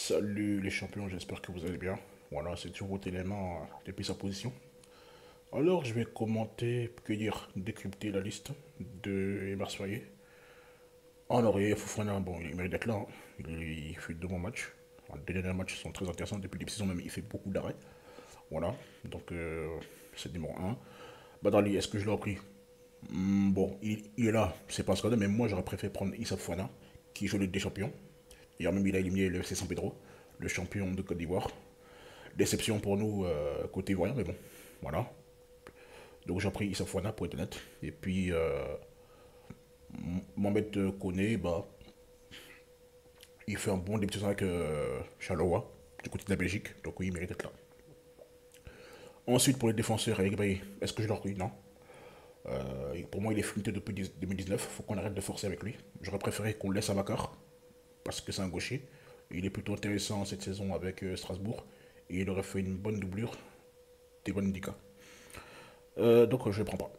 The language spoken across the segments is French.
Salut les champions, j'espère que vous allez bien. Voilà, c'est toujours votre élément depuis sa position. Alors, je vais commenter, que dire, décrypter la liste de Emer Soyer. En Aurier, Fofana, bon, il mérite d'être là, hein. Il fait deux bons matchs. Enfin, les deux derniers matchs sont très intéressants. Depuis le début de saison, même, il fait beaucoup d'arrêts. Voilà, donc c'est numéro un. Badrali, est-ce que je l'ai pris? Bon, il est là, c'est pas un scandale, mais moi j'aurais préféré prendre Issa Fofana, qui joue le des champions. Hier même, il a éliminé le FC San Pedro, le champion de Côte d'Ivoire. Déception pour nous côté ivoirien, mais bon, voilà. Donc j'ai pris Issa Fofana pour être honnête. Et puis Mohamed Koné, bah, il fait un bon début de saison avec Charleroi, du côté de la Belgique. Donc oui, il mérite d'être là. Ensuite, pour les défenseurs, Eric Bailly, est-ce que je leur prie? Non. Pour moi, il est flouté depuis 2019. Il faut qu'on arrête de forcer avec lui. J'aurais préféré qu'on le laisse à Bakar, parce que c'est un gaucher. Il est plutôt intéressant cette saison avec Strasbourg. Et il aurait fait une bonne doublure des Ndika. Donc je ne le prends pas.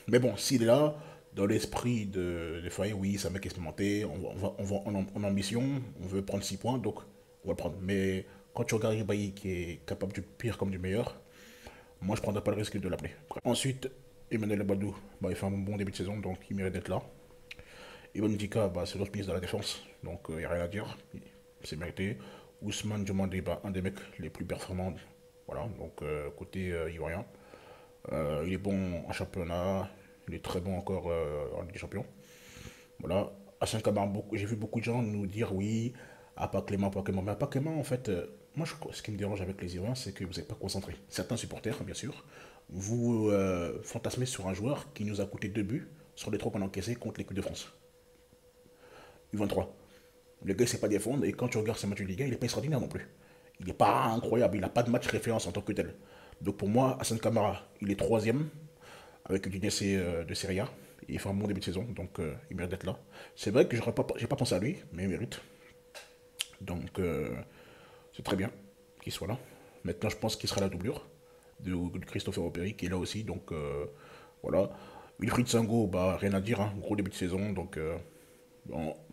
Mais bon, s'il est là, dans l'esprit de Faye, oui, c'est un mec expérimenté, on a ambition, on veut prendre 6 points, donc on va le prendre. Mais quand tu regardes Bailly qui est capable du pire comme du meilleur, moi je ne prendrais pas le risque de l'appeler. Ensuite, Emmanuel Abadou, bah, il fait un bon début de saison, donc il mérite d'être là. Ivan Dika, bah, c'est l'autre ministre de la Défense, donc il n'y a rien à dire, c'est mérité. Ousmane Diomandé, bah, un des mecs les plus performants, voilà, donc côté ivoirien. Il est bon en championnat, il est très bon encore en Ligue des Champions. Voilà. Hassan Kamara, j'ai vu beaucoup de gens nous dire oui, pas Clément, pas Clément. Mais pas Clément, en fait, moi, ce qui me dérange avec les Ivoiriens, c'est que vous n'êtes pas concentrés. Certains supporters, bien sûr, vous fantasmez sur un joueur qui nous a coûté 2 buts sur les 3 qu'on a encaissés contre l'équipe de France. U23. Le gars, il sait pas défendre, et quand tu regardes ses matchs de Ligue 1, il n'est pas extraordinaire non plus. Il n'est pas incroyable, il n'a pas de match référence en tant que tel. Donc pour moi, Hassan Kamara, il est troisième avec Udinese de Serie A. Il fait un bon début de saison, donc il mérite d'être là. C'est vrai que j'ai pas pensé à lui, mais il mérite. Donc c'est très bien qu'il soit là. Maintenant, je pense qu'il sera la doublure de Christopher Operi, qui est là aussi. Donc voilà. Wilfried Sango, bah, rien à dire, hein, gros début de saison. Donc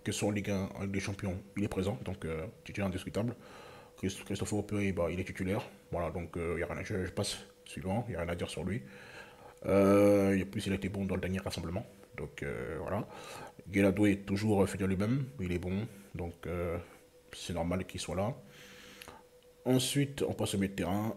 que ce soit en Ligue 1, en Ligue des Champions, il est présent. Donc titulaire indiscutable. Christopher Operi, bah, il est titulaire. Voilà, donc il y a rien à dire. Je passe suivant, il n'y a rien à dire sur lui. Et plus, il a été bon dans le dernier rassemblement. Donc voilà. Guelado est toujours fidèle lui-même. Il est bon. Donc c'est normal qu'il soit là. Ensuite, on passe au milieu de terrain.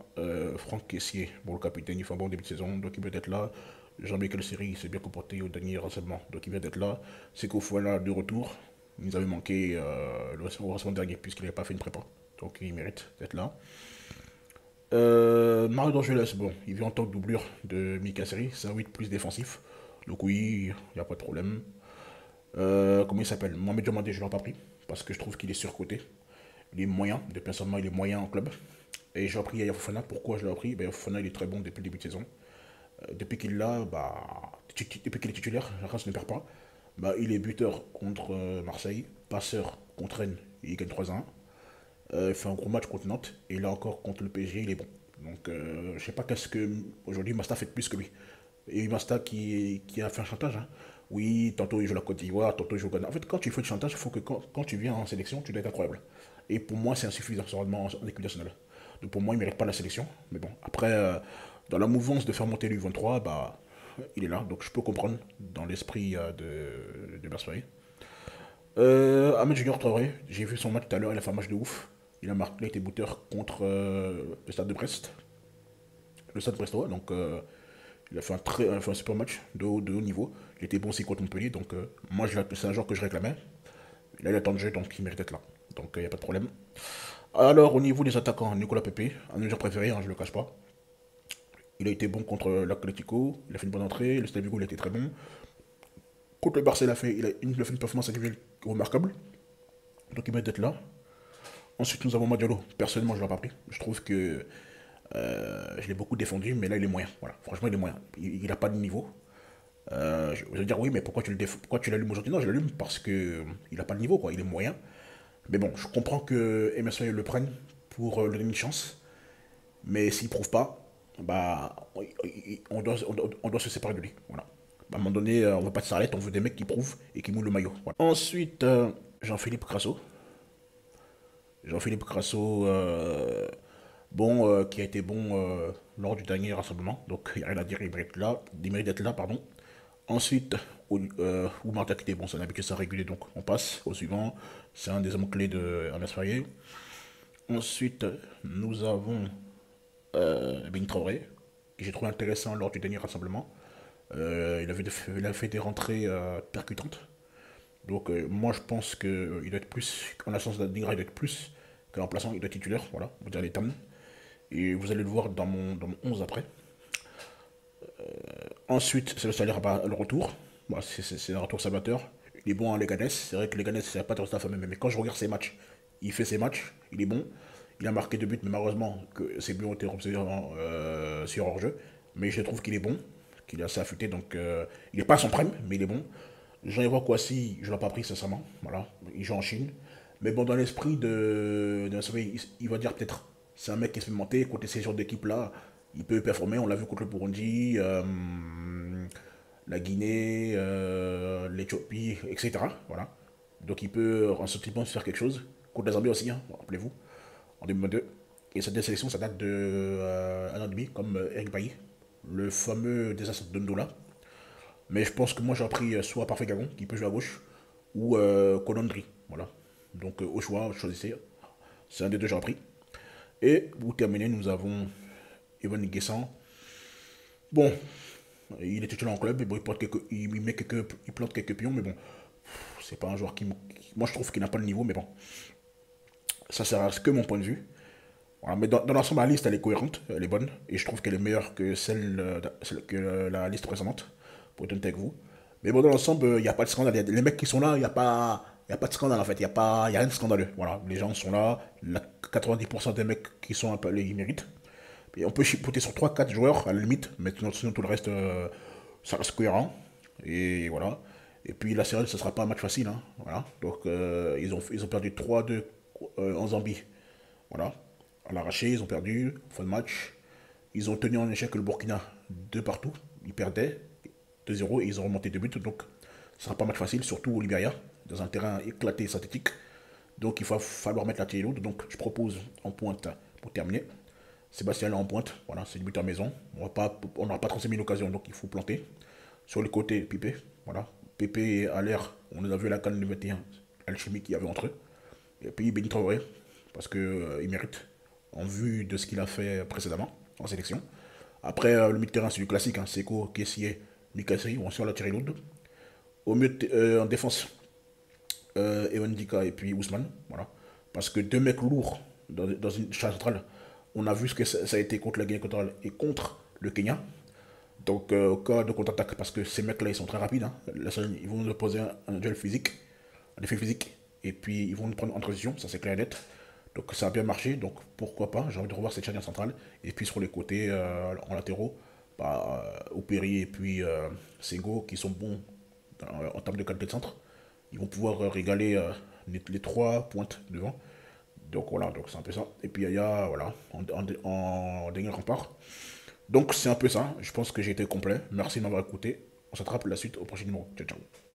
Franck Caissier, bon, le capitaine, il fait un bon début de saison. Donc il peut être là. Jean-Michel Seri s'est bien comporté au dernier rassemblement. Donc il vient d'être là. Seko Fouala de retour. Il nous avait manqué le rassemblement dernier puisqu'il n'avait pas fait une prépa. Donc il mérite d'être là. Mario Dorgeles, bon, il vient en tant que doublure de Mika Seri, c'est un 8 plus défensif. Donc oui, il n'y a pas de problème. Comment il s'appelle? Mohamed Diomandé, je ne l'ai pas pris, parce que je trouve qu'il est surcoté. Il est moyen, depuis un certain moment, il est moyen en club. Et j'ai pris Yaya Fofana, pourquoi je l'ai pris? Ben, Fofana, il est très bon depuis le début de saison. Depuis qu'il l'a, bah, depuis qu'il est titulaire, la race ne perd pas. Bah, il est buteur contre Marseille, passeur contre Rennes, il gagne 3-1. Il fait un gros match contre Nantes. Et là encore, contre le PSG, il est bon. Donc, je sais pas qu'est-ce que. Aujourd'hui, Masta fait de plus que lui. Et Masta qui a fait un chantage, hein. Oui, tantôt il joue la Côte d'Ivoire, tantôt il joue au Ghana. En fait, quand tu fais du chantage, il faut que quand tu viens en sélection, tu dois être incroyable. Et pour moi, c'est insuffisant en équipe nationale. Donc pour moi, il ne mérite pas la sélection. Mais bon, après, dans la mouvance de faire monter l'U23, bah, il est là. Donc je peux comprendre dans l'esprit de Bersoy. Ahmed Junior Traoré, j'ai vu son match tout à l'heure, il a fait un match de ouf. Il a été buteur contre le Stade de Brest, le Stade brestois. Donc il a fait un super match de haut niveau. Il était bon aussi contre Montpellier. Donc moi, c'est un joueur que je réclamais. Là, il a temps de jeu, donc il mérite d'être là. Donc il n'y a pas de problème. Alors au niveau des attaquants, Nicolas Pepe, un de mes joueurs préférés, hein, je ne le cache pas. Il a été bon contre l'Atlético, il a fait une bonne entrée, le Stade Vigo il a été très bon. Contre le Barça, il a fait une performance individuelle remarquable. Donc il mérite d'être là. Ensuite, nous avons Madiolo. Personnellement, je ne l'ai pas pris. Je trouve que je l'ai beaucoup défendu, mais là, il est moyen. Voilà. Franchement, il est moyen. Il n'a pas de niveau. Je vais dire, oui, mais pourquoi tu l'allumes aujourd'hui? Non, je l'allume parce que il n'a pas de niveau, quoi. Il est moyen. Mais bon, je comprends que MSI le prenne pour lui donner une chance. Mais s'il ne prouve pas, bah, on doit se séparer de lui. Voilà. À un moment donné, on ne veut pas de sarlette, on veut des mecs qui prouvent et qui mouillent le maillot. Voilà. Ensuite, Jean-Philippe Crasso. Jean-Philippe Crasso, qui a été bon lors du dernier rassemblement. Donc il n'y a rien à dire, il mérite d'être là, pardon. Ensuite, Oumar Diakité, bon, c'est un habitué, ça régulier, donc on passe au suivant. C'est un des hommes clés de Ames Faye. Ensuite, nous avons Ben Traoré, que j'ai trouvé intéressant lors du dernier rassemblement. Il a fait des rentrées percutantes. Donc moi je pense qu'il doit être plus, en la chance d'Ingra, il doit être plus qu'un remplaçant, il doit être titulaire, voilà, vous dire les termes. Et vous allez le voir dans mon 11 après. Ensuite, c'est le salaire à le retour. Bah, c'est un retour salvateur. Il est bon à Leganés. C'est vrai que Leganés, c'est pas de staff même. Mais quand je regarde ses matchs, il fait ses matchs. Il est bon. Il a marqué 2 buts, mais malheureusement, que ses buts ont été repris sur hors-jeu. Mais je trouve qu'il est bon, qu'il est assez affûté. Donc, il n'est pas à son prime, mais il est bon. Jean-Yves Kouassi, je ne l'ai pas pris, sincèrement. Voilà. Il joue en Chine. Mais bon, dans l'esprit il va dire peut-être c'est un mec qui est expérimenté. Côté ces genres d'équipe-là, il peut performer. On l'a vu contre le Burundi, la Guinée, l'Éthiopie, etc. Voilà. Donc il peut en ce type faire quelque chose. Contre la Zambie aussi, hein, rappelez-vous, en 2022. Et cette sélection, ça date de un an et demi, comme Eric Bailly, le fameux désastre de Ndola. Mais je pense que moi j'ai pris soit Parfait Gagon, qui peut jouer à gauche, ou Conondry. Voilà. Donc au choix, choisissez. C'est un des deux que j'ai pris. Et pour terminer, nous avons Evan Guessant. Bon, il est titulaire en club, et bon, il plante quelques pions, mais bon, c'est pas un joueur moi je trouve qu'il n'a pas le niveau, mais bon, ça reste que mon point de vue. Voilà, mais dans l'ensemble, la liste elle est cohérente, elle est bonne, et je trouve qu'elle est meilleure que celle que la liste précédente, pour être honnête avec vous. Mais bon, dans l'ensemble, il n'y a pas de scandale. Les mecs qui sont là, il y a pas de scandale en fait, il y a rien de scandaleux. Voilà, les gens sont là, 90% des mecs qui sont appelés, ils méritent. Et on peut chipoter sur trois quatre joueurs à la limite, mais sinon tout le reste, ça reste cohérent. Et voilà. Et puis la série, ce ne sera pas un match facile, hein. Voilà. Donc ils ont perdu 3-2 en Zambie. Voilà. À l'arraché, ils ont perdu, fin de match. Ils ont tenu en échec le Burkina de partout. Ils perdaient 2-0 et ils ont remonté 2 buts. Donc ce ne sera pas un match facile, surtout au Libéria, dans un terrain éclaté et synthétique. Donc il va falloir mettre la télé lourde. Donc je propose en pointe pour terminer. Sébastien là en pointe, voilà, c'est le but à maison. On n'aura pas 36 000 occasions, donc il faut planter. Sur le côté, Pépé, voilà. Pépé à l'air, on a vu la canne du 21, l'alchimie qu'il y avait entre eux. Et puis Béni Traoré, parce qu'il il mérite, en vue de ce qu'il a fait précédemment en sélection. Après, le milieu de terrain, c'est du classique, hein. Seko, Kessier, Mikasri, on sort la tirée lourde. En défense, Ewan Dika et puis Ousmane, voilà. Parce que deux mecs lourds dans une charge centrale, on a vu ce que ça a été contre la Guinée équatoriale et contre le Kenya. Donc, au cas de contre-attaque, parce que ces mecs-là, ils sont très rapides, hein. Ils vont nous poser un duel physique, un effet physique, et puis ils vont nous prendre en transition, ça c'est clair et net. Donc, ça a bien marché, donc pourquoi pas. J'ai envie de revoir cette charnière centrale. Et puis sur les côtés, en latéraux, bah, Opéry et puis Sego, qui sont bons en termes de qualité de centre. Ils vont pouvoir régaler les trois pointes devant. Donc voilà, donc c'est un peu ça. Et puis il y a, voilà, en dernier rempart. Donc c'est un peu ça. Je pense que j'ai été complet. Merci de m'avoir écouté. On s'attrape la suite au prochain numéro. Ciao, ciao.